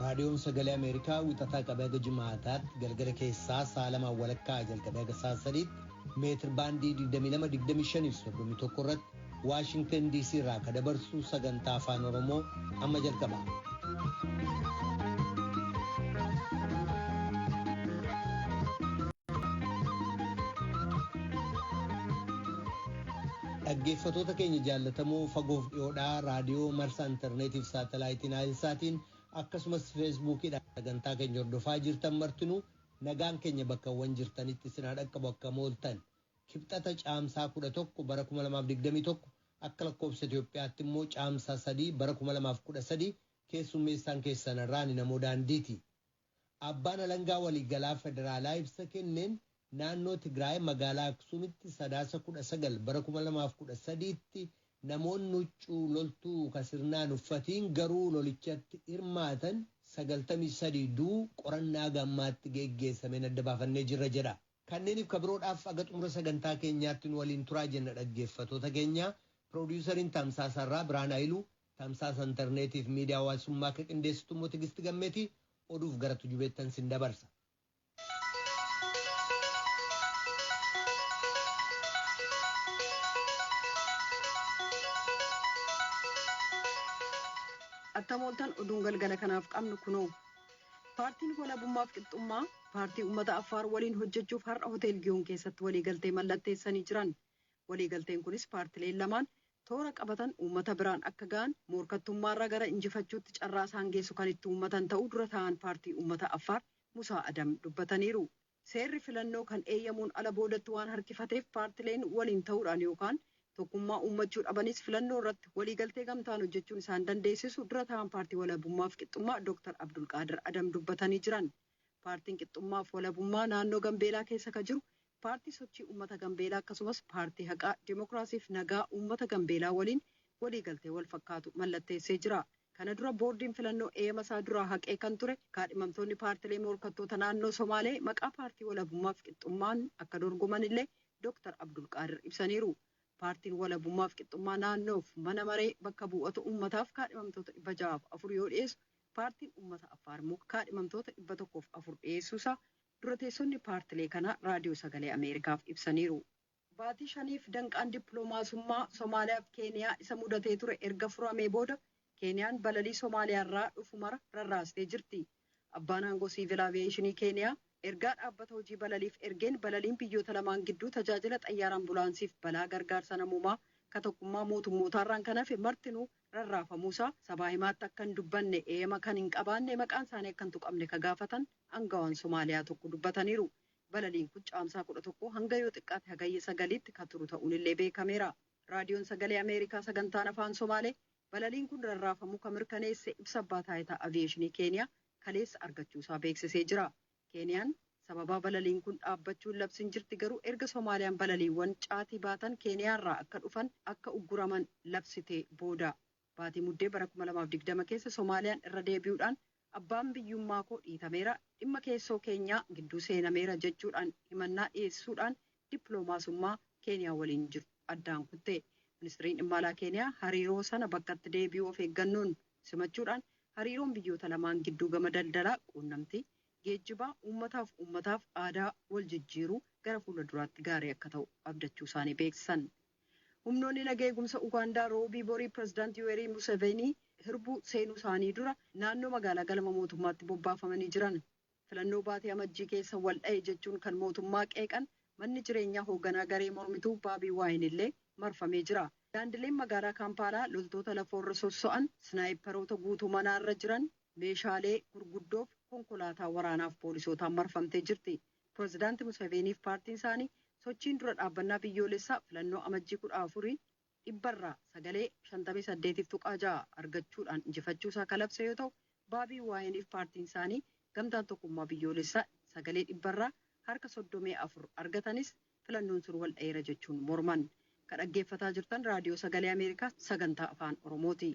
raadiyoon sagalee Ameerikaa wixataa qabee haga jimaataatti galgala keessaa saalamaa walakkaa jalqabee haga saasadiitti meetir baandii 22-25 irratti Waashingtan DC irraa kan dabarsu sagantaa Afaan Oromoo amma jalqaba. Dhaggeeffattoota keenya jaallatamoo fagoof dhiyoodhaa raadiyoo marsaa intarneetiif saatalaayitiin Aayilsaatiin akkasumas feesbuukiidhaan sagantaa keenya hordofaa jirtan martinuu nagaan keenya bakkawwan jirtanitti isin dhaqqabu akka mooltan kibxata caamsaa 11 bara 2021 akka lakkoofsa Itoophiyaatti immoo caamsaa 3 bara 2013 keessummeessaan keessan irraan namoo daandiiti. Abbaan alangaa waliigalaa federaalaa ibsa kenneen naannoo Tigraay magaalaa Aksuumitti sadaasa 19 bara 2013tti namoonni huccuu loltuu kasirnaan uffatiin garuu lolichatti hirmaatan 93 duu qorannaa gammaatti geggeessameen adda baafannee jirra jedha. Kanneeniif kabiroodhaaf aga xumura sagantaa keenyaatti nu waliin turaa jenna dhaggeeffattoota keenya. Piroodyusariin Tamsaasarraa Biraan Haayiluu, Tamsaasa intarneetiif miidiyaa hawaasummaa kan qindeessitu immoo Tigisti Gammeetii oduuf gara tujubeettan sin dabarsa. Attamooltan oduun galgala kanaaf qabnu kunoo paartiin walabummaaf qixxummaa paartii uummata Affaar waliin hojjechuuf har'a hotel Giyoon keessatti waliigaltee mallatteessanii jiran. Waliigalteen kunis paartileen lamaan toora qabatan uummata biraan akka ga'an morkattummaarraa gara injifachuutti carraa isaan geessu kan itti uummatan ta'uu dura ta'an paartii uummata Affaar Musaa Adam dubbataniiru. Seerri filannoo kan eeyyamuun ala boodatti waan harkifateef paartileen waliin ta'uudhaan yookaan tokkummaa uummachuu dhabanis filannoo irratti waliigaltee gamtaan hojjechuun isaan dandeessisu dura ta'an paartii walabummaaf qixxummaa Dr. Abdulqaadir Adam dubbatanii jiran. Paartiin qixxummaaf walabummaa naannoo Gambeelaa keessa ka jiru paartii sochii uummata Gambeelaa akkasumas paartii haqaa Dimookiraasiif nagaa uummata Gambeelaa waliin waliigaltee wal fakkaatu mallatteessee jira. Kana dura boordiin filannoo eeyyama isaa duraa haqee kan ture kaadhimamtoonni paartilee morkattoota naannoo Somaalee maqaa paartii walabummaaf qixxummaan akka dorgoman illee Dr. Abdulqaadir ibsaniiru. Paartiin walabummaaf qixxummaa naannoof mana maree bakka bu'oota uummataaf kaadhimamtoota 604 yoo dhiyeessu paartiin uummata Affaar immoo kaadhimamtoota 104 dhiyeessuusaa dura teessonni paartilee kanaa raadiyoo sagalee Ameerikaaf ibsaniiru. Baatii 5f danqaan dippiloomaasummaa Somaaliyaa fi Keeniyaa isa mudatee ture erga furamee booda Keeniyaan balalii Somaaliyaarraa dhufu mara rarraastee jirti. Abbaan aangoo siivil aaviyeeshinii Keeniyaa ergaa dhaabbata hojii balaliif ergeen balaliin biyyoota lamaan gidduu tajaajila xayyaara ambulaansiif balaa gargaarsa namoomaa ka tokkummaa mootummootaarraan kan hafe martinuu rarraafamuusaa sabaa himaatti akka hin dubbanne eeyyama kan hin qabaanne maqaan isaanii akka hin tuqamne ka gaafatan aangawaan Somaaliyaa tokko dubbataniiru. Balaliin kun caamsaa 11 hanga yoo xiqqaate hagayya 9tti ka turu ta'uun illee beekameera. Raadiyoon sagalee Ameerikaa sagantaan afaan Somaalee balaliin kun rarraafamuu kan mirkaneesse ibsa abbaa taayitaa aaviyeeshinii Keeniyaa kaleessa argachuusaa beeksisee jira. Keeniyaan sababa balaliin kun dhaabbachuun labsiin jirti garuu erga Somaaliyaan balaliiwwan caatii baatan Keeniyaarraa akka dhufan akka ugguraman labsitee booda. Baatii muddee bara 2020 keessa Somaaliyaan irra deebi'uudhaan abbaan biyyummaa koo dhiitameera dhimma keessoo keenyaa gidduu seenameera jechuudhaan himannaa dhiyeessuudhaan dippiloomaasummaa Keeniyaa waliin jiru addaan kutte. Ministiriin dhimma alaa Keeniyaa hariiroo sana bakkatti deebi'uu of eeggannoon simachuudhaan hariiroon biyyoota lamaan gidduu gama daldalaa quunnamtii geejjibaa uummataaf aadaa wal jijjiiruu gara fuula duraatti gaarii akka ta'u abdachuu isaanii beeksisan. Humnoonni nagaa eegumsa Ugaandaa roobii borii pirezidaantii Yoweri Museveni hirbuu seenuu isaanii dura naannoo magaalaa galma mootummaatti bobbaafamanii jiran. Filannoo baatee amajjii keessa wal dha'e jechuun kan mootummaa qeeqan manni jireenyaa hoogganaa garee mormituu Baabii Waayeen illee marfamee jira. Daandileen magaalaa Kaampaalaa loltoota lafoorra sosso'an snaayiparoota guutuu manaarra jiran meeshaalee gurguddoof konkolaataa waraanaaf poolisootaan marfamtee jirti. Pirezidaantii Museveniif paartiin isaanii sochiin dura dhaabbannaa biyyoolessaa filannoo amajjii 14 dhibbarraa sagalee 58.6 argachuudhaan injifachuusaa kalabse yoo ta'u Baabii Waayeniif paartiin isaanii gamtaan tokkummaa biyyoolessaa sagalee dhibbarraa harka 34 argatanis filannoon sun wal dheera jechuun morman. Kan dhaggeeffataa jirtan raadiyoo sagalee Ameerikaa sagantaa afaan Oromooti.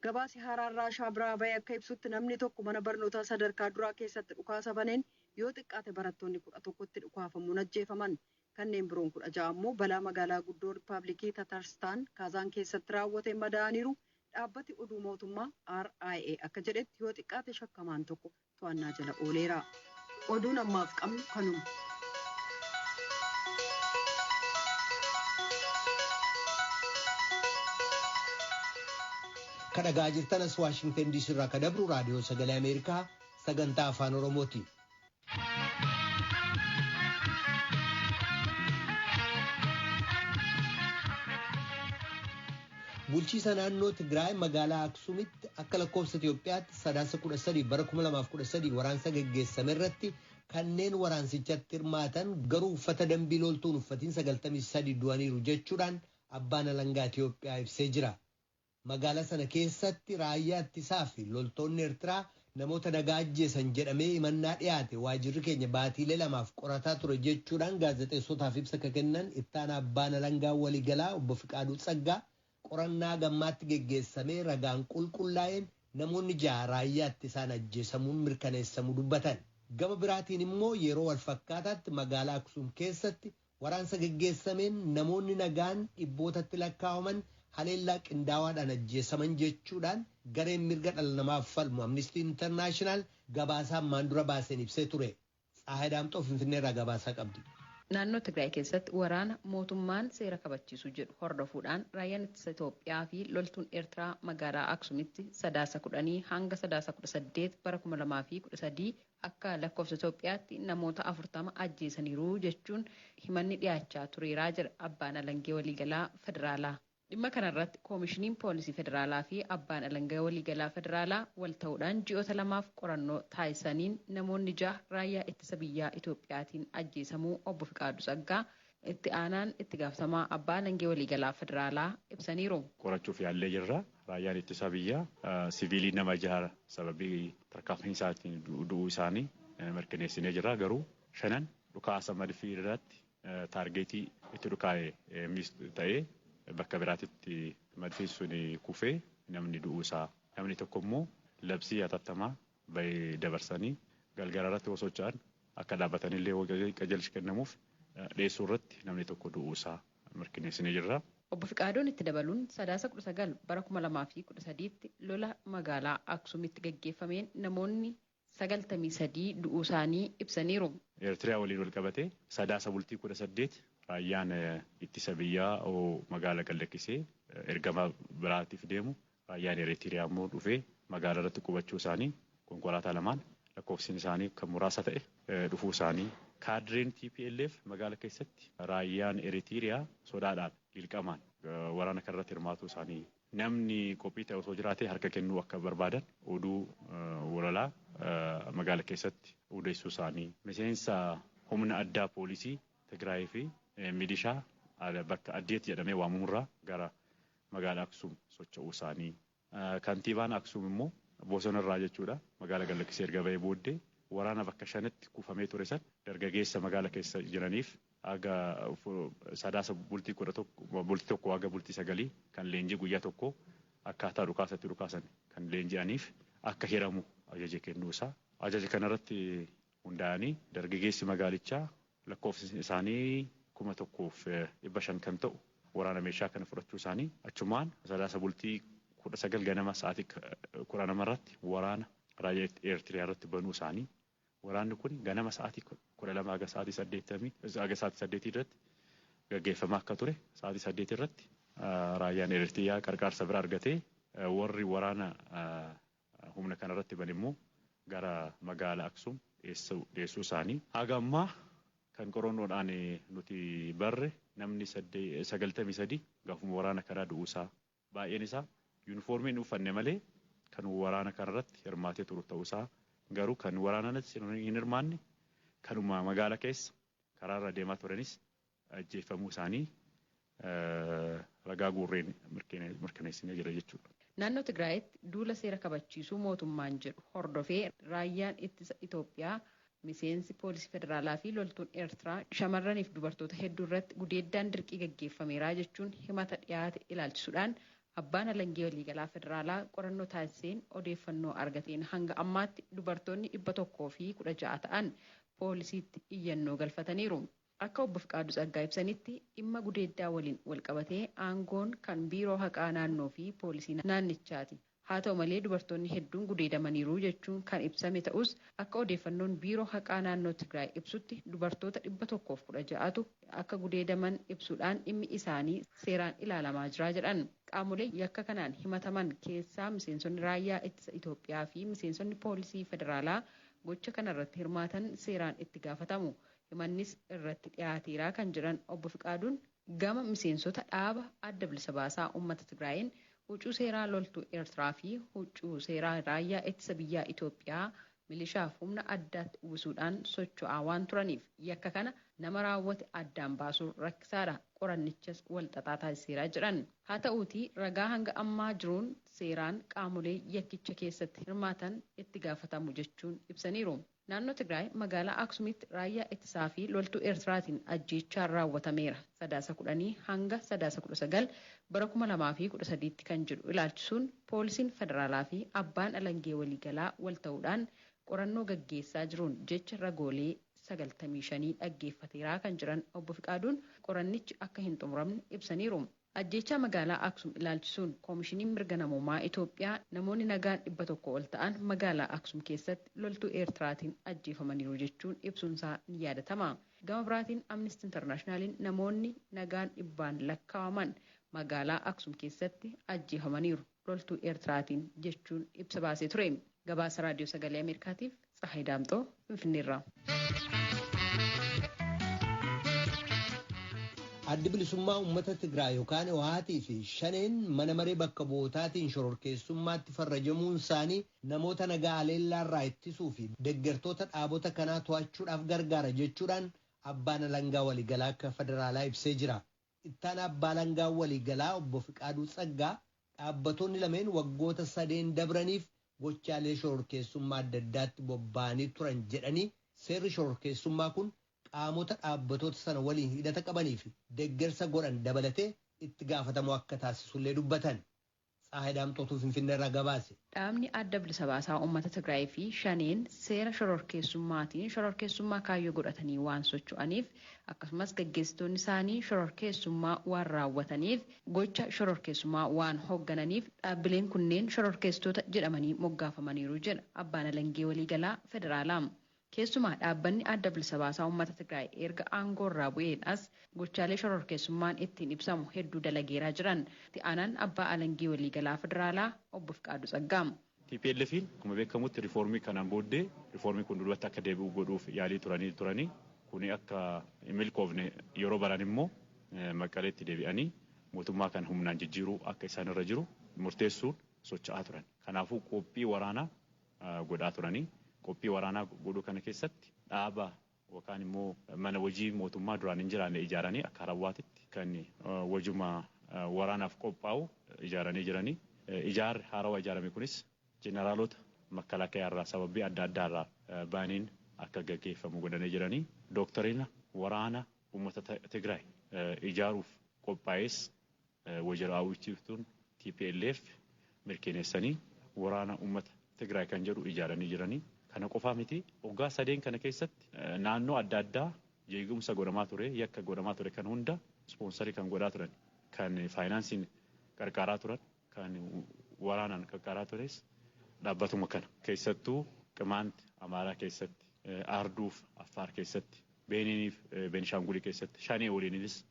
Gabaasi haaraan Raashaa biraa bahee akka ibsutti namni tokko mana barnootaa sadarkaa duraa keessatti dhukaasa baneen yoo xiqqaate barattoonni 11tti dhukaafamuun ajjeefaman. Kanneen biroon 16 ammoo balaa magaalaa guddoo Riippaabilikii Tatarstaan Kaazaan keessatti raawwate madaa'aniiru. dhaabbati oduu mootummaa RIA akka jedhetti yoo xiqqaate shakkamaan tokko to'annaa jala ooleera. Oduun ammaaf qabnu kanuma. Kan dhagaa jirtanas Waashingtan DC irraa kan dabru raadiyoo sagalee Ameerikaa sagantaa Afaan Oromooti. Bulchiisa naannoo Tigraay magaalaa Aksuumitti akka lakkoofsa Itoophiyaatti 13 bara 2013 waraansa gaggeessame irratti kanneen waraansichatti hirmaatan garuu uffata dambii loltuun uffatiin 93 du'aniiru jechuudhaan abbaan alangaa Itoophiyaa ibsee jira. Magaalaa sana keessatti raayyaa ittisaa fi loltoonni Eertiraa namoota nagaa ajjeesan jedhamee himannaa dhiyaate waajirri keenya baatiilee 2 qorataa ture jechuudhaan gaazexeessotaaf ibsa kennan ittaanaa abbaan alangaa waliigalaa obbo Fiqaaduu Tsaggaa qorannaa gammaatti geggeessamee ragaan qulqullaa'een namoonni 6 raayyaa ittisaan ajjeesamuun mirkaneessamuu dubbatan. Gama biraatiin immoo yeroo wal fakkaataatti magaalaa Aksuum keessatti waraansa geggeessameen namoonni nagaan dhibbootatti lakkaa'aman haleellaa qindaawaadhaan ajjeesaman jechuudhaan gareen mirga dhala namaaf falmu Amnesty International gabaasaa maandura baaseen ibsee ture. Tsaahay Daamxoo Finfinneerraa gabaasaa qabdi. Naannoo Tigraay keessatti waraana mootummaan seera kabachiisu jedhu hordofuudhaan raayyaan ittisa Itoophiyaa fi loltuun Eertiraa magaalaa Aksuumitti 10 hanga 18 bara 2013 akka lakkoofsa Itoophiyaatti namoota 40 ajjeesaniiru jechuun himanni dhiyaachaa tureeraa jira abbaan alangee waliigalaa federaalaa. Dhimma kanarratti koomishiniin poolisii federaalaa fi abbaan alangaa waliigalaa federaalaa wal ta'uudhaan ji'oota 2 qorannoo taasisaniin namoonni 6 raayyaa ittisa biyyaa Itoophiyaatiin ajjeesamuu obbo Fiqaaduu Tsaggaa itti aanaan itti gaafatamaa abbaa alangee waliigalaa federaalaa ibsaniiru. Qorachuuf yaallee jirra. Raayyaan ittisa biyyaa siviilii nama 6 sababii tarkaanfiinsaatiin du'uu isaanii mirkaneessinee jirra. Garuu 5 dhukaasa madfii irratti taargeetii itti dhukaa'e ta'ee bakka biraatitti madfiin sun kufee namni du'uusaa namni tokko immoo labsii hatattamaa bahee dabarsanii galgala irratti osoo socho'an akka dhaabbatanillee qajeelchi kennamuuf dhiyeessuu irratti namni tokko du'uusaa mirkaneessinee jirra. Obbo Fiqaaduun itti dabaluun 19 bara 2013tti lola magaalaa Aksuumitti gaggeeffameen namoonni 93 du'uu isaanii ibsaniiru. Eertiraa waliin wal qabatee 18 raayyaan ittisa biyyaa magaalaa gallakkisee ergama biraatiif deemu raayyaan Eertiraa immoo dhufee magaalaa irratti qubachuu isaanii konkolaataa 2 lakkoofsiin isaanii kan muraasa ta'e dhufuu isaanii kaadreen TPLF magaalaa keessatti raayyaan Eertiraa sodaadhaan dirqamaan waraana kanarratti hirmaatuu isaanii namni qophii ta'e osoo jiraatee harka kennuu akka barbaadan oduu walalaa magaalaa keessatti odeessuu isaanii miseensa humna addaa poolisii Tigraay fi milishaa bakka addeetti jedhamee waamamurraa gara magaalaa Aksuum socho'uu isaanii kantiibaan Aksuum immoo bosonarraa jechuudha magaalaa gallakkisee erga bahee booddee waraana bakka 5tti kuufamee ture san dargaggeessa magaalaa keessa jiraniif aga sadaasa bultii 11 aga bultii 9 kan leenjii guyyaa tokko akkaataa dhukaasatti dhukaasan kan leenji'aniif akka hiramu ajaja kennuusaa ajaja kanarratti hundaa'anii dargaggeessi magaalichaa lakkoofsi isaanii 1,500 kan ta'u waraana meeshaa kana fudhachuu isaanii achumaan sadaasa bultii 19 ganama sa'aatii 12 irratti waraana raayyaa Eertiraa irratti banuu isaanii waraanni kun ganama sa'aatii 12 aga sa'aatii 8 irratti gaggeeffamaa akka ture sa'aatii 8 irratti raayyaan Eertiraa qarqaarsa bira argatee warri waraana humna kana irratti ban immoo gara magaalaa Aksuum dhiyeessuu isaanii haga ammaa kan qorannoodhaan nuti barre namni 93 gaafuma waraana karaa du'uusaa baay'een isaa yuunifoormiin uffanne malee kan waraana kanarratti hirmaatee turu ta'uusaa garuu kan waraanaanis hin hirmaanne kanuma magaalaa keessa karaarra deemaa turanis ajjeefamuu isaanii ragaa guurreen mirkaneessinee jira jechuudha. Naannoo Tigraayitti duula seera kabachiisuu mootummaan jedhu hordofee raayyaan ittisa Itoophiyaa miseensi poolisii federaalaa fi loltuun Eertiraa shamarraniif dubartoota hedduu irratti gudeeddaan dirqii gaggeeffameera jechuun himata dhiyaate ilaalchisuudhaan abbaan alangee waliigalaa federaalaa qorannoo taasiseen odeeffannoo argateen hanga ammaatti dubartoonni 116 ta'an poolisiitti iyyannoo galfataniiru. Akka obbo Fiqaaduu Tsaggaa ibsanitti dhimma gudeeddaa waliin walqabatee aangoon kan biiroo haqaa naannoo fi poolisii naannichaati. Haa ta'u malee dubartoonni hedduun gudeedamaniiru jechuun kan ibsame ta'us akka odeeffannoon biiroo haqaa naannoo Tigraay ibsutti dubartoota 116tu akka gudeedaman ibsuudhaan dhimmi isaanii seeraan ilaalamaa jira jedhan. Qaamolee yakka kanaan himataman keessaa miseensonni raayyaa ittisa Itoophiyaa fi miseensonni poolisii federaalaa gocha kanarratti hirmaatan seeraan itti gaafatamu. Himannis irratti dhiyaateera kan jedhan obbo Fiqaaduun gama miseensota dhaaba adda bilisa baasaa uummata Tigraayin huccuu seeraa loltuu Eertiraa fi huccuu seeraa raayyaa ittisa biyyaa Itoophiyaa milishaaf humna addaatti uwwisuudhaan socho'aa waan turaniif yakka kana nama raawwate addaan baasuun rakkisaadha. Qorannichas wal xaxaa taasiseera jedhan. Haa ta'uutii ragaa hanga ammaa jiruun seeraan qaamolee yakkicha keessatti hirmaatan itti gaafatamu jechuun ibsaniiru. Naannoo Tigraay magaalaa Aksumitti raayyaa ittisaa fi loltuu Eertiraatiin ajjeechaan raawwatameera. 10 hanga 19 bara 2013 kan jedhu ilaalchisuun poolisiin federaalaa fi abbaan alangee waliigalaa wal ta'uudhaan qorannoo gaggeessaa jiruun jecha ragoolee 95 dhaggeeffateeraa kan jiran obbo Fiqaaduun qorannichi akka hin xumuramne ibsaniiru. Ajjeechaa magaalaa Aksum ilaalchisuun koomishiniin mirga namoomaa Itoophiyaa namoonni nagaan 100 ol ta'an magaalaa Aksum keessatti loltuu Eertiraatiin ajjeefamaniiru jechuun ibsuunsaa ni yaadatama. Gama biraatiin Amnesty Internationaliin namoonni nagaan 100 lakkaa'aman magaalaa Aksum keessatti ajjeefamaniiru loltuu Eertiraatiin jechuun ibsa baasee ture. Gabaasa Raadiyoo Sagalee Ameerikaatiif Tsahaay Daamxoo Finfinneerraa. Addi bilisummaa uummata Tigraay yookaan Ohaatii fi Shaneen mana maree bakka bu'ootaatiin shororkeessummaatti farrajamuun isaanii namoota nagaa aleellaarraa ittisuu fi deeggartoota dhaabota kanaa to'achuudhaaf gargaara jechuudhaan abbaan alangaa waliigalaa akka federaalaa ibsee jira. Ittaan abbaa alangaa waliigalaa obbo Fiqaaduu Tsaggaa dhaabbattoonni lameen waggoota 3 dabraniif gochaalee shororkeessummaa adda addaatti bobba'anii turan jedhanii seerri shororkeessummaa kun qaamota dhaabbattoota sana waliin hidhata qabanii fi deeggarsa godhan dabalatee itti gaafatamu akka taasisullee dubbatan. Tsahaay Daamxootuu Finfinneerraa gabaase. Dhaabni adda bilisa baasaa uummata Tigraay fi Shaneen seera shororkeessummaatiin shororkeessummaa kaayyoo godhatanii waan socho'aniif akkasumas gaggeessitoonni isaanii shororkeessummaa waan raawwataniif gocha shororkeessummaa waan hooggananiif dhaabbileen kunneen shororkeessitoota jedhamanii moggaafamaniiru jedha abbaan alangee waliigalaa federaalaa. Keessumaa dhaabbanni adda bilisa baasaa uummata Tigraay erga aangoo irraa bu'eedhaas gochaalee shororkeessummaan ittiin ibsamu hedduu dalageeraa jiran. Itti aanaan abbaa alangee waliigalaa federaalaa obbo Fiqaaduu Tsaggaa. TPLFin akkuma beekamutti riifoormii kanaan booddee riifoormii kun duubatti akka deebi'u godhuuf yaalii turanii kuni akka milkoofne yeroo baran immoo Maqaleetti deebi'anii mootummaa kan humnaan jijjiiruu akka isaan irra jiru murteessuun socho'aa turan. Kanaafuu qophii waraanaa godhaa turanii. Qophii waraanaa godhuu kana keessatti dhaaba yookaan immoo mana hojii mootummaa duraan hin jiraanne ijaaranii akka harawwaatitti kan wajjuma waraanaaf qophaa'u ijaaranii jiranii. Ijaarri haarawaa ijaarame kunis jeneraalota makalaakaa irraa sababii adda addaa irraa baaniin akka gaggeeffamu godhanii jiranii. Dooktarina waraana uummata Tigraay ijaaruuf qophaa'es wajjira raawwachiiftuun TPLF mirkaneessanii waraana uummata Tigraay kan jedhu ijaaranii jiranii. Kana qofaa miti waggaa 3 kana keessatti naannoo adda addaa jeequmsa godhamaa ture yakka godhamaa ture kan hunda ispoonsarii kan godhaa turan kan faayinaansiin gargaaraa turan kan waraanaan gargaaraa tures dhaabbatuma kana keessattuu Qimaanti Amaaraa keessatti Arduuf Affaar keessatti Beeniiniif Beenishaangulii keessatti Shanee waliinis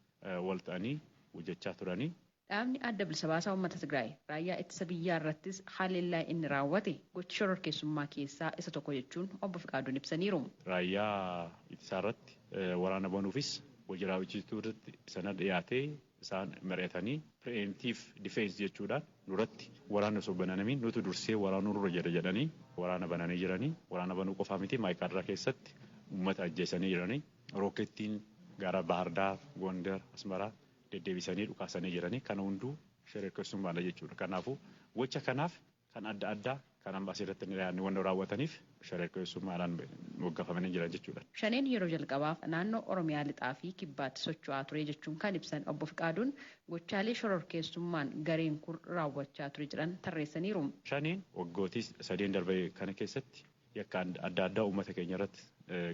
wal ta'anii hojjechaa turanii. Dhaabni adda bilisa baasaa uummata Tigraay raayyaa ittisa biyyaa irrattis haleellaa inni raawwate gocha shororkeessummaa keessaa isa tokko jechuun obbo Fiqaaduun ibsaniiru. Raayyaa ittisaa irratti waraana banuufis wajjira raawwachiistuu irratti sana dhiyaatee isaan mari'atanii preemptive defense jechuudhaan duratti waraana osoo bananamin nuti dursee waraanuu dura jedhanii waraana bananii jiranii. Waraana banuu qofaa miti Maayikaadraa keessatti uummata ajjeesanii jiranii. Rookettiin gara Bahardaar, Gondar, Asmaraa deddeebisanii dhukaasanii jiranii kana hunduu shororkeessummaadha jechuudha. Kanaafuu gocha kanaaf kan adda addaa kan ambaasii irratti dhiyaanni wanta raawwataniif shororkeessummaadhaan moggaafamanii jiran jechuudha. Shaneen yeroo jalqabaaf naannoo Oromiyaa lixaa fi kibbaatti socho'aa ture jechuun kan ibsan obbo Fiqaaduun gochaalee shororkeessummaan gareen kun raawwachaa ture jedhan tarreessaniiru. Shaneen waggootii 3 darbe kana keessatti yakka adda addaa uummata keenya irratti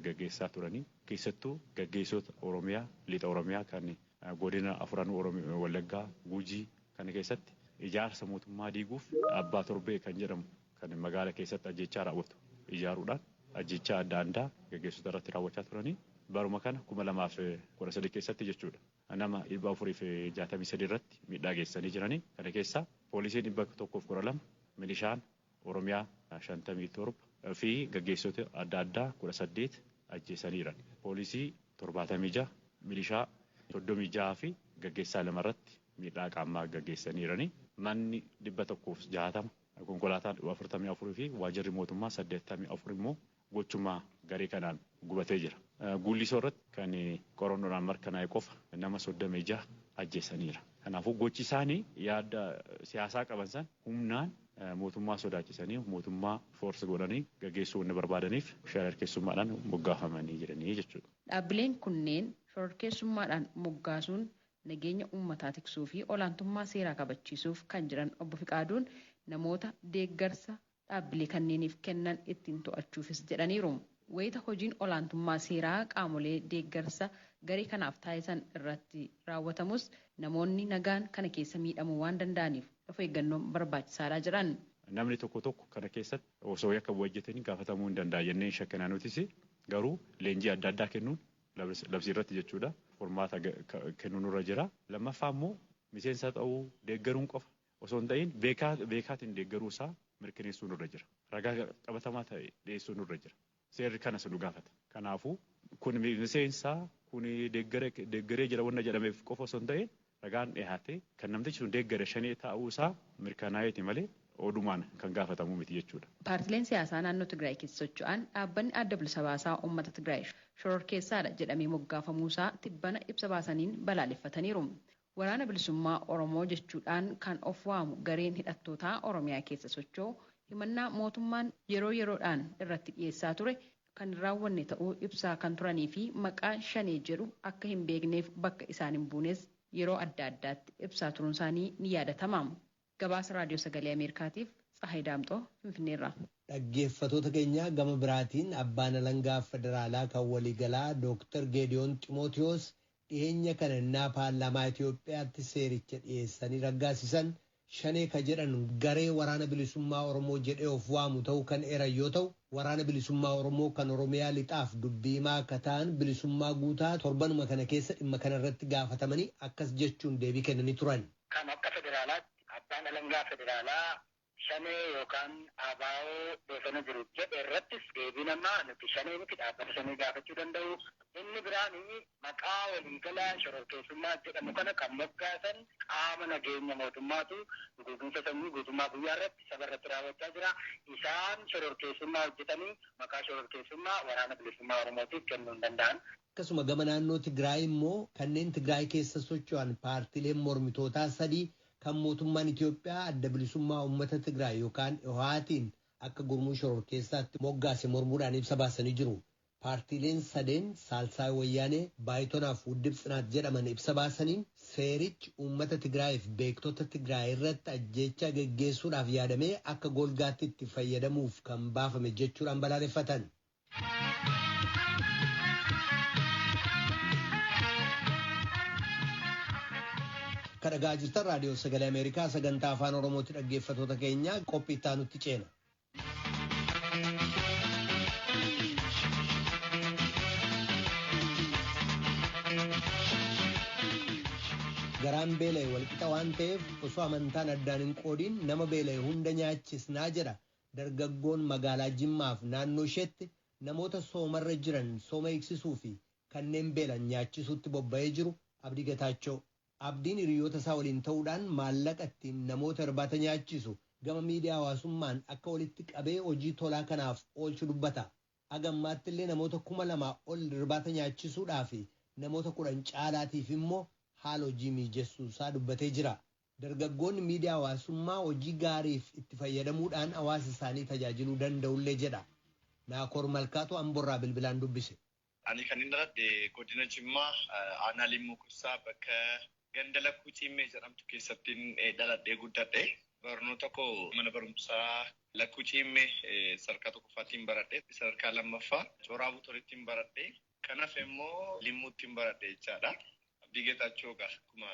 gaggeessaa turanii keessattuu gaggeessota Oromiyaa lixa Oromiyaa kan godina afuran Oromiyaa Wallaggaa Gujii kana keessatti ijaarsa mootummaa diiguuf abbaa torbee kan jedhamu kan magaalaa keessatti ajjechaa raawwatu ijaaruudhaan ajjechaa adda addaa gaggeessota irratti raawwachaa turanii baruma kana 2013 keessatti jechuudha. Nama 463 irratti miidhaa geessanii jiranii kana keessaa poolisiin 112 milishaan Oromiyaa 57 fi gaggeessota adda addaa 18 ajjeesaniiran. Poolisii 76 milishaa 36 fi gaggeessaa 2 irratti miidhaa qaamaa gaggeessaniiranii. Manni 160 konkolaataan 44 fi waajjirri mootummaa 84 immoo gochuma garee kanaan gubatee jira. Guullisoo irratti kan qorannoodhaan mirkanaa'e qofa nama 36 ajjeesaniira. Kanaafuu gochi isaanii yaada siyaasaa qaban san humnaan mootummaa sodaachisanii mootummaa foorsi godhanii gaggeessuu inni barbaadaniif shororkeessummaadhaan moggaafamanii jiranii jechuudha. Dhaabbileen kunneen shororkeessummaadhaan moggaasuun nageenya uummataa tiksuu fi olaantummaa seeraa kabachiisuuf kan jiran obbo Fiqaaduun namoota deeggarsa dhaabbilee kanneeniif kennan ittiin to'achuufis jedhaniiru. Wayita hojiin olaantummaa seeraa qaamolee deeggarsa garee kanaaf taasisan irratti raawwatamus namoonni nagaan kana keessa miidhamuu waan danda'aniif of eeggannoon barbaachisaadha jedhan. Namni tokko kana keessatti osoo yakka hojjetanii gaafatamuu hin danda'a jennee shakkanaa nutis garuu leenjii adda addaa kennuun labsii irratti jechuudha. Formaata kennuun irra jira. Lammaffaa immoo miseensa ta'uu deeggaruun qofa osoo hin ta'in beekaatiin deeggaruu isaa mirkaneessuun irra jira. Ragaa qabatamaa ta'e dhiyeessuun irra jira. Seerri kanas nu gaafata. Kanaafuu kun miseensaa kun deeggaree jira wanna jedhameef qofa osoo hin ta'in ragaan dhiyaate kan namtichi sun deeggare shanee ta'uu isaa mirkanaa'eeti malee odumaan kan gaafatamu miti jechuudha. Paartileen siyaasaa naannoo Tigraay keessa socho'an dhaabbanni adda bilisa baasaa uummata Tigraay shororkeessaadha jedhamee moggaafamuusaa tibbana ibsa baasaniin balaaleffataniiru. Waraana bilisummaa Oromoo jechuudhaan kan of waamu gareen hidhattootaa Oromiyaa keessa socho'u himannaa mootummaan yeroodhaan irratti dhiyeessaa ture kan raawwanne ta'uu ibsaa kan turanii fi maqaa shanee jedhu akka hin beekneef bakka isaan hin buunes yeroo adda addaatti ibsaa turuun isaanii ni yaadatama. Gabaasa Raadiyoo Sagalee Ameerikaatiif Tsahaay Daamxoo Finfinneerraa. Dhaggeeffattoota keenya gama biraatiin abbaan alangaa federaalaa kan waliigalaa Dr. Geediyoon Ximootiyoos dhiyeenya kana innaa paarlaamaa Itoophiyaatti seericha dhiyeessanii raggaasisan shanee ka jedhan garee waraana bilisummaa Oromoo jedhee of waamu ta'uu kan eeran yoo ta'u waraana bilisummaa Oromoo kan Oromiyaa lixaaf dubbiimaa akka ta'an bilisummaa guutaa torbanuma kana keessa dhimma kana irratti gaafatamanii akkas jechuun deebii kennanii turan. Kan akka federaalaatti abbaan alangaa federaalaa shanee yookaan abaa'oo beekana jiru jedhe irrattis deebii namaa nuti shanee miti dhaabbata shanee gaafachuu danda'u. Inni biraanii maqaa waliigalaa shororkeessummaa jedhamu kana kan moggaasan qaama nageenya mootummaatu guutumsa sammuu guutummaa guyyaa irratti saba irratti raawwachaa jira. Isaan shororkeessummaa hojjetanii maqaa shororkeessummaa waraana bilisummaa Oromootiif kennuu hin danda'an. Akkasuma gama naannoo Tigraay immoo kanneen Tigraay keessa socho'an paartileen mormitootaa sadii kan mootummaan Itoophiyaa adda bilisummaa uummata Tigraay yookaan OHATiin akka gurmuu shororkeessaatti moggaase mormuudhaan ibsa baasanii jiru. Paartileen sadeen Saalsaay Wayyaanee Baayitonaaf Wuddib Tsinaat jedhaman ibsa baasaniin seerichi uummata Tigraayiif beektota Tigraay irratti ajjeechaa geggeessuudhaaf yaadamee akka golgaatti itti fayyadamuuf kan baafame jechuudhaan balaaleffatan. Kan dhagaa jirtan Raadiyoo Sagalee Ameerikaa sagantaa Afaan Oromootti dhaggeeffattoota keenya qophii itti aanutti ceena. Garaan beela'e walqixa waan ta'eef osoo amantaan addaan hin qoodiin nama beela'e hunda nyaachisnaa jedha dargaggoon magaalaa Jimmaaf naannoo isheetti namoota soomarra jiran sooma eegsisuu fi kanneen beelan nyaachisuutti bobba'ee jiru Abdii Gataachoo. Abdiin hiriyoota isaa waliin ta'uudhaan maallaqa ittiin namoota irbaata nyaachisu gama miidiyaa hawaasummaan akka walitti qabee hojii tolaa kanaaf oolchu dubbata. Agammaatti illee namoota 2,000 ol irbaata nyaachisuudhaa fi namoota 10 caalaatiif immoo haala hojii mijeessuu isaa dubbatee jira. Dargaggoonni miidiyaa hawaasummaa hojii gaariif itti fayyadamuudhaan hawaasa isaanii tajaajiluu danda'ullee jedha. Naakoor Malkaatu Amborraa bilbilaan dubbise. Ani kan inni irratti godina Jimmaa aanaa Limmuu Kursaa bakka ganda lakkuu ciimmee jedhamtu keessatti dhaladhee guddadhe. Barnoota koo mana barumsaa Lakkuu Ciimmee sadarkaa tokkoffaattiin baradhee sadarkaa lammaffaa Cooraa Butorittiin baradhee kanaaf immoo Limmuuttiin baradhee jechaadha. Abdii Geetaachoo akkuma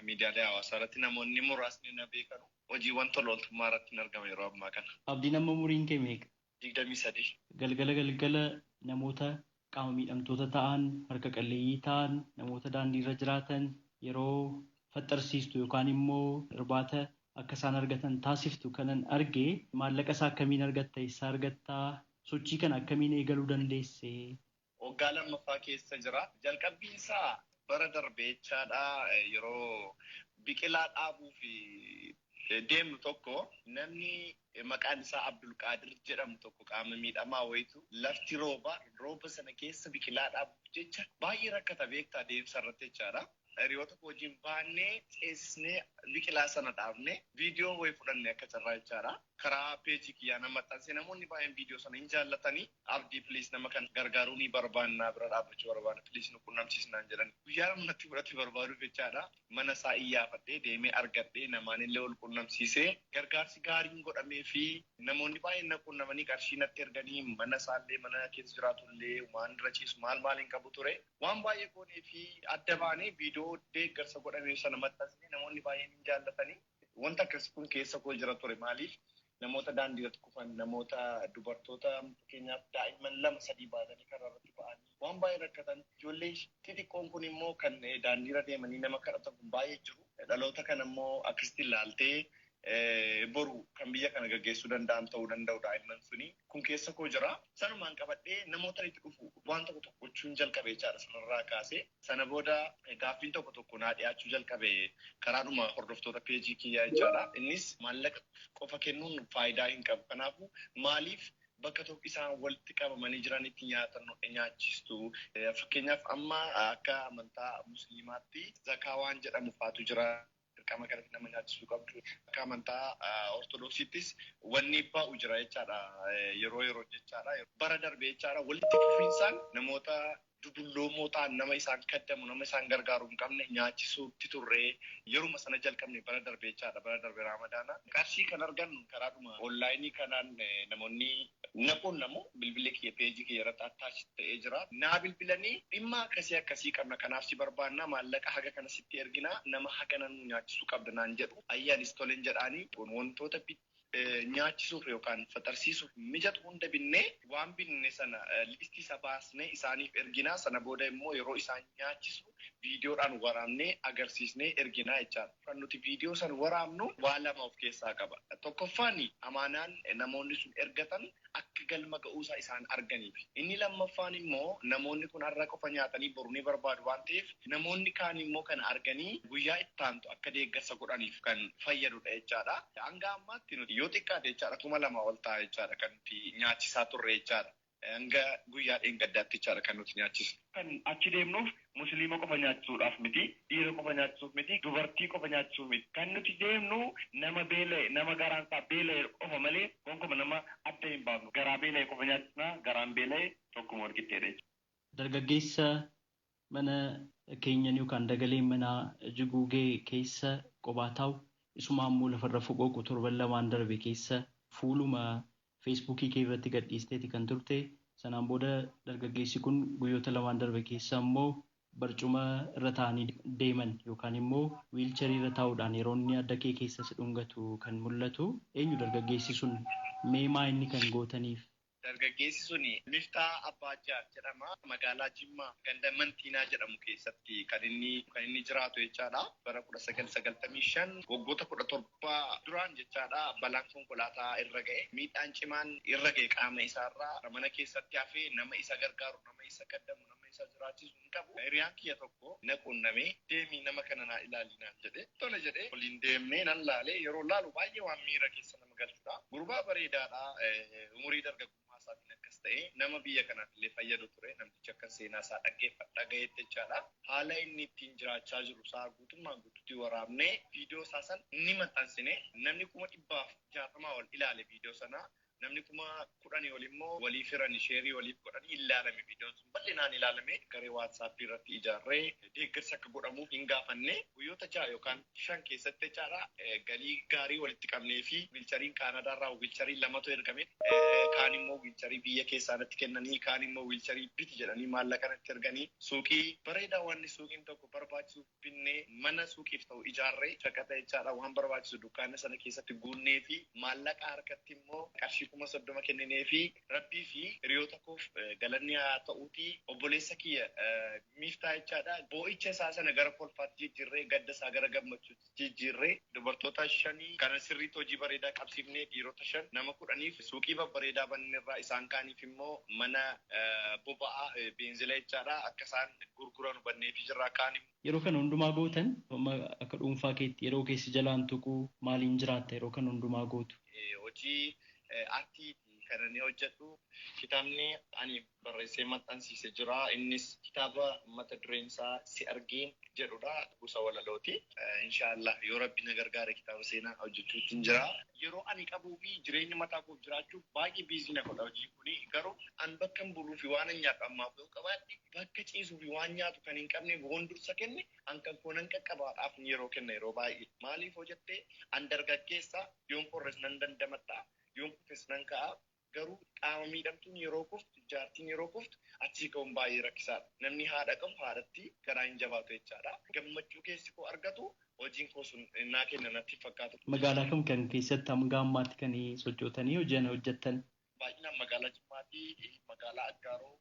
miidiyaalee hawaasaa irratti namoonni muraasni na beekan hojiiwwan tola ooltummaa irratti argama yeroo ammaa kana. Abdii nama umuriin kee meeqa? 23. Galgala namoota qaama miidhamtoota ta'an, harka qalleeyyii ta'an, namoota daandii irra jiraatan yeroo faxarsiistu yookaan immoo irbaata akka isaan argatan taasiftu kanan argee maallaqa isaa akkamiin argatta? Eessaa argattaa? Sochii kana akkamiin eegaluu dandeesse? Waggaa lammaffaa keessa jira. Jalqabbiin isaa bara darbee jechaadha. Yeroo biqilaa dhaabuu fi deemnu tokko namni maqaan isaa Abdulqaadir jedhamu tokko qaama miidhamaa wayitu lafti rooba sana keessa biqilaa dhaabuuf jecha baay'ee rakkata beektaa deemsa irratti jechaadha. Hiriyoota wajjin baannee ceesisnee biqilaa sana dhaabne viidiyoo wayii fudhanne akka carraa jechaadha. Karaa peejii kiyyaa nama maxxanse namoonni baay'een viidiyoo sana hin jaallatanii abdii piliis nama kan gargaaruu ni barbaannaa bira dhaabbachuu barbaanna piliis nu qunnamsiisnaan jedhan. Guyyaa namatti fudhate barbaaduuf jechaadha. Mana isaa iyyaafadhee deemee argadhee namaanillee ol qunnamsiisee gargaarsi gaariin godhamee fi namoonni baay'een na qunnamanii qarshii natti erganii mana isaallee mana keessa jiraatullee waan irra ciisu maal hin qabu ture. Waan baay'ee goonee fi adda baanee viidiyoo deeggarsa godhamee sana maxxansee namoonni baay'een hin jaallatanii wanta akkasii kun keessa koo jira ture maaliif namoota daandii irratti kufan namoota dubartoota fakkeenyaaf daa'imman 2-3 baatanii karaa irratti ba'anii waan baay'ee rakkatan ijoollee xixiqqoon kun immoo kan daandii irra deemanii nama kadhatan kun baay'ee jiru dhaloota kana immoo akkasitti ilaaltee boru kan biyya kana gaggeessuu danda'an ta'uu danda'u daa'imman suni kun keessa koo jira sanumaan qabadhee namoota itti dhufu waan tokko gochuun jalqabe jechaadha sanarraa kaasee sana booda gaaffiin tokko naa dhiyaachuu jalqabe karaadhuma hordoftoota peejii kiyyaa jechaadha innis maallaqa qofa kennuun faayidaa hin qabu kanaafuu maaliif bakka tokko isaan walitti qabamanii jiranitti nyaachistu fakkeenyaaf amma akka amantaa musliimaatti zakaa waan jedhamu faatu jira. Dirqama kanatti nama nyaachisuu qabdu akka amantaa ortodoksiittis wanni baa'u jira jechaadha yeroo jechaadha bara darbee jechaadha walitti fufiinsaan namoota dudulloomoo ta'an nama isaan kaddamu nama isaan gargaaruu hin qabne nyaachisuutti turree yeruma sana jalqabne bara darbee jechaadha bara darbee raamadaana qarshii kan argannu karaadhuma onlaayinii kanaan namoonni naquun namu bilbilee kiyya peejii kiyya irratti attaachi ta'ee jira naa bilbilanii dhimma akkasii qabna kanaaf si barbaanna maallaqa haga kana sitti ergina nama haga nan nyaachisuu qabda naan jedhu ayyaanis toleen jedhaanii wantoota nyaachisuuf yookaan faxarsiisuuf mijatu hunda binnee waan binne sana listii isa baasnee isaaniif erginaa sana booda immoo yeroo isaan nyaachisu viidiyoodhaan waraabnee agarsiisnee erginaa jechaadha. Kan nuti viidiyoo san waraabnu waa lama of keessaa qaba. Tokkoffaan amaanaan namoonni sun ergatan akka galma ga'uusaa isaan arganiif. Inni lammaffaan immoo namoonni kun har'a qofa nyaatanii boru ni barbaadu waan ta'eef namoonni kaan immoo kan arganii guyyaa ittaantu akka deeggarsa godhaniif kan fayyadudha jechaadha. Hanga ammaatti nuti yoo xiqqaate jechaadha 2,000 ol ta'a jechaadha kan nuti nyaachisaa turre jechaadha. Hanga guyyaa dheengaddaatti jechaadha kan nuti nyaachisu. Kan achi deemnuuf musliima qofa nyaachisuudhaaf miti, dhiira qofa nyaachisuuf miti, dubartii qofa nyaachisuuf miti. Kan nuti deemnu nama beela'e, nama garaan isaa beela'e qofa malee gonkumaa nama adda hin baafnu. Garaa beela'e qofa nyaachisna, garaan beela'e tokkuma wal qixxeedha jechuudha. Dargaggeessa mana keenyan yookaan dagaleen manaa jiguugee keessa qophaa taa'u isumaan immoo lafarra foqooqu torban lamaan darbe keessa fuuluma feesbuukii kee irratti gadhiisteeti kan turte. Sanaan booda dargaggeessi kun guyyoota lamaan darbe keessa immoo barcuma irra taa'anii deeman yookaan immoo wiilcharii irra taa'uudhaan yeroo inni adda kee keessa si dhungatu kan mul'atu. Eenyu dargaggeessi sun meemaa inni kan gootaniif? Dargaggeessi suni Miftaa Abbaajaa jedhama. Magaalaa Jimmaa ganda Mantiinaa jedhamu keessatti kan inni jiraatu jechaadha. Bara 1995 waggoota 17 duraan jechaadha balaan konkolaataa irra ga'e. Miidhaan cimaan irra ga'e qaama isaarraa mana keessatti hafee nama isa gargaaru, nama isa kaddamu, nama isa jiraachisu hin qabu. Hiriyaan kiyya tokko na qunnamee deemii nama kana naa ilaalinaan jedhe. Tole jedhee waliin deemnee nan laalee yeroo laalu baay'ee waan miira keessa nama galchudha. Gurbaa bareedaadha. Umurii dargaggummaa isaatiin akkas ta'e nama biyya kanaaf illee fayyadu ture namtichi akka seenaa isaa dhaggeeffadha jechaadha. Haala inni ittiin jiraachaa jiru isaa guutummaan guutuutti waraabnee viidiyoo isaa san ni maxxansine namni 160 ol ilaale viidiyoo sana namni 10 ol immoo waliif hiran sheerii waliif godhanii ilaalame viidiyoon sun bal'inaan ilaalame garee WhatsApp irratti ijaarree deeggarsa akka godhamuuf hin gaafanne guyyoota 6 yookaan 5 keessatti jechaadha galii gaarii walitti qabnee fi wiilchariin Kaanadaa irraa wiilcharii 2tu ergame kaan immoo wiilcharii biyya keessaatti kennanii kaan immoo wiilcharii biti jedhanii maallaqa itti erganii suuqii bareedaa waan suuqiin tokko barbaachisu binnee mana suuqiif ta'u ijaarree shaqata jechaadha waan barbaachisu dukkaana sana keessatti guunnee fi maallaqa harkatti immoo qarshii 30 kenninee fi rabbii fi hiriyoota koof galanni haa ta'uuti obboleessa kiyya miiftaa jechaadha boo'icha isaa sana gara kolfaatti jijjiirree gadda isaa gara gammachuutti jijjiirree dubartoota 5 kana sirriitti hojii bareedaa qabsiifnee dhiirota 5 nama 10 suuqii babbareedaa banneerraa isaan kaaniif immoo mana boba'aa beenzila jechaadha akka isaan gurguran banneefi jirraa kaaniif. Yeroo kana hundumaa gootan akka dhuunfaa keetti yeroo keessi jalaan tuquu maaliin jiraatta yeroo kana hundumaa gootu? Hojii aartii kana ni hojjedhu. Kitaabni ani barreessee maxxansiise jira. Innis kitaaba mata dureen isaa si argeen jedhudha. Gosa walalooti. Inshaallah yoo rabbi na gargaare kitaaba seenaa hojjechuutti jira. Yeroo ani qabuu fi jireenya mataa koo jiraachuuf baay'ee biizii na godha hojii kuni. Garuu an bakka hin buluu fi waan nyaatu ammaaf yoo qabaadhe bakka ciisuu fi waan nyaatu kan hin qabne boon dursa kenne an kan koonan qaqqabaadhaaf yeroo kenna yeroo baay'ee. Maaliif hojjettee an dargaggeessa yoon qorres nan dandamadha. Yoon kufes nan ka'a. Garuu qaama miidhamtuun yeroo kuftu jaartiin yeroo kuftu achii ka'uun baay'ee rakkisaadha. Namni haadha qabu haadhatti garaa hin jabaatu jechaadha. Gammachuu keessi koo argatu hojiin koo sun naa kenna natti fakkaatu. Magaalaa kam kan keessatti hanga ammaatti kan sochootanii hojjettan? Baay'inaan magaalaa Jimmaatii, magaalaa Aggaaroo,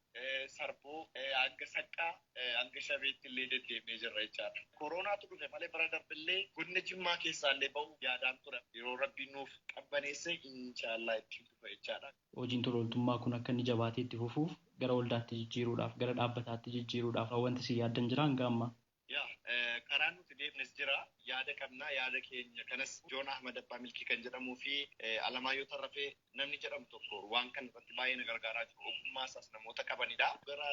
Sarboo, hanga Saqqaa, hanga Shabeetti illee deddeemnee jirra jechaadha. Koronaatu dhufe malee bara darbillee godina Jimmaa keessaa illee bahu yaadaan ture. Yeroo rabbiin nuuf qabbaneesse inshaallah ittiin dhufa jechaadha. Hojiin tola ooltummaa kun akka inni jabaatee itti fufuuf gara waldaatti jijjiiruudhaaf gara dhaabbataatti jijjiiruudhaaf wanti si yaaddan jira hanga ammaa? Karaan nuti deemnes jira yaada qabnaa yaada keenya kanas Joon Ahmad Abbaa Milkii kan jedhamuu fi Alamaayyoo Tarrafee namni jedhamu tokko waan kan irratti baay'ee na gargaaraa jiru ogummaa isaas namoota qabanidha. Gara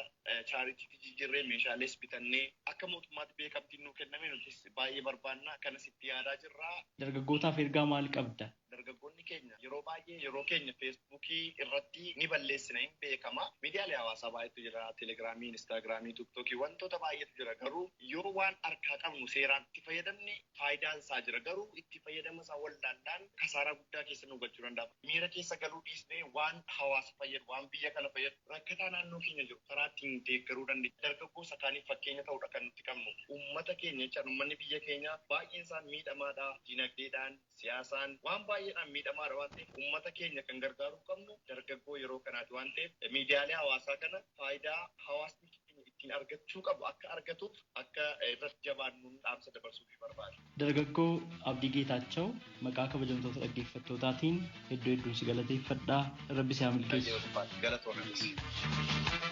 chaaritiitti jijjiirree meeshaalees bitannee akka mootummaatti beekamtiin nuu kenname nutis baay'ee barbaanna kanas itti yaadaa jirra. Dargaggootaaf ergaa maal qabda? Dargaggoonni keenya yeroo baay'ee yeroo keenya feesbuukii irratti ni balleessina hin beekama. Miidiyaalee hawaasaa baay'eetu jira. Telegiraamii, Instaagiraamii, Tiiktookii wantoota baay'eetu jira. Garuu yoo waan harkaa qabnu seeraan itti fayyadamne faayidaan isaa jira. Garuu itti fayyadama isaa wallaallaan kasaaraa guddaa keessa nu galchuu danda'a. Miira keessa galuu dhiisnee waan hawaasa fayyadu, waan biyya kana fayyadu rakkataa naannoo keenya jiru karaa ittiin deeggaruu dandeenya. Dargaggoota kaaniif fakkeenya ta'uudha kan nuti qabnu. Uummata keenya jecha uummanni biyya keenya baay'een isaan miidhamaadha. Dinagdeedhaan, siyaasaan waan baay'eedhaan miidhamaadha waan ta'eef uummata keenya kan gargaaruu qabnu dargaggoo yeroo kanaati waan ta'eef miidiyaalee hawaasaa kana faayidaa hawaasni ittiin argachuu qabu akka argatuuf akka irratti jabaannuun dhaamsa dabarsuu fi barbaada. Dargaggoo Abdii Geetaachoo maqaa kabajamtoota dhaggeeffattootaatiin hedduu si galateeffadhaa. Rabbi si haa milkeessu. Galatoomaa.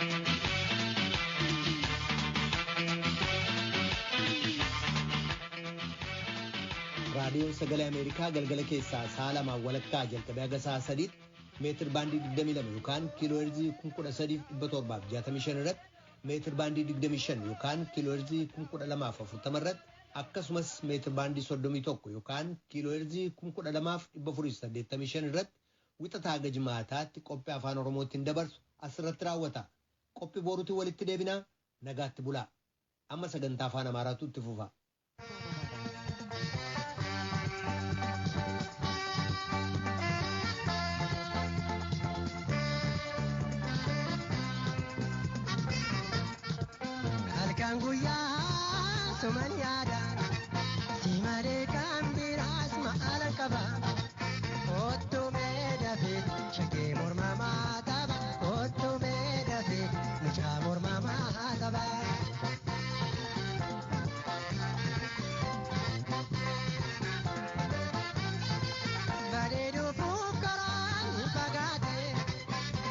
raadiyoon sagalee Ameerikaa galgala keessaa sa'a 2 walakkaa jalqabee haga sa'a 3 meetir baandii 22 yookaan kiiloo heerzii 13,765 irratti meetir baandii 25 yookaan kiiloo heerzii 1240 irratti akkasumas meetir baandii 31 yookaan kiiloo heerzii 12,485 irratti wixataa haga jimaataatti qophii afaan Oromootiin dabarsu asirratti raawwata. Qophii boruutiin walitti deebinaa nagaatti bulaa. Amma sagantaa afaan Amaaraatu itti fufa. Kanguya sumanyada simare kambiras maala kaba otto meda fe chake mormama taba otto meda fe mucha mormama taba baredo fukaran pagate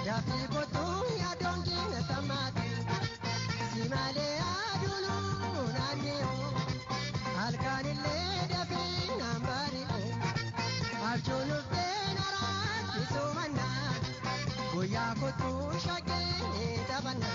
dafi botu ya dongi samate simale Goya ko tu shage dabana